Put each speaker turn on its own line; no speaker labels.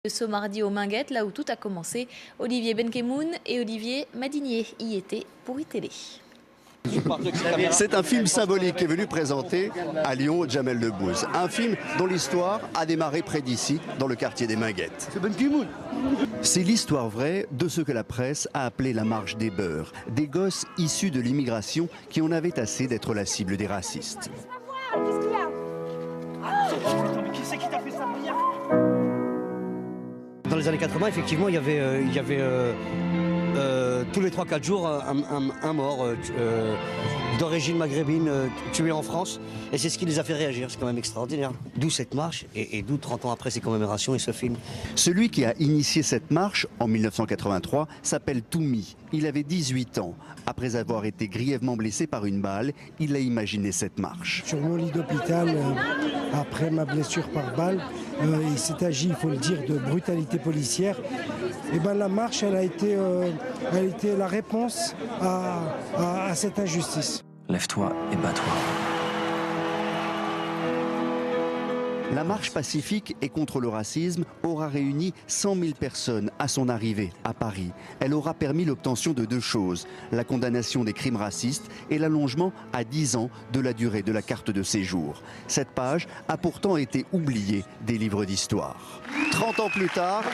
Ce mardi au Minguettes, là où tout a commencé, Olivier Benkemoun et Olivier Madinier y étaient pour iTélé.
C'est un film symbolique qui est venu présenter à Lyon Jamel Debbouze. Un film dont l'histoire a démarré près d'ici, dans le quartier des Minguettes. C'est l'histoire vraie de ce que la presse a appelé la marche des beurs. Des gosses issus de l'immigration qui en avaient assez d'être la cible des racistes.
Dans les années 80, effectivement, il y avait tous les 3-4 jours un mort d'origine maghrébine tué en France. Et c'est ce qui les a fait réagir, c'est quand même extraordinaire. D'où cette marche et d'où 30 ans après ces commémorations et ce film.
Celui qui a initié cette marche en 1983 s'appelle Toumi. Il avait 18 ans. Après avoir été grièvement blessé par une balle, il a imaginé cette marche.
Sur mon lit d'hôpital, après ma blessure par balle, il s'est agi, il faut le dire, de brutalité policière. Et ben, la marche, elle a été la réponse à cette injustice.
Lève-toi et bats-toi.
La marche pacifique et contre le racisme aura réuni 100 000 personnes à son arrivée à Paris. Elle aura permis l'obtention de deux choses, la condamnation des crimes racistes et l'allongement à 10 ans de la durée de la carte de séjour. Cette page a pourtant été oubliée des livres d'histoire. 30 ans plus tard,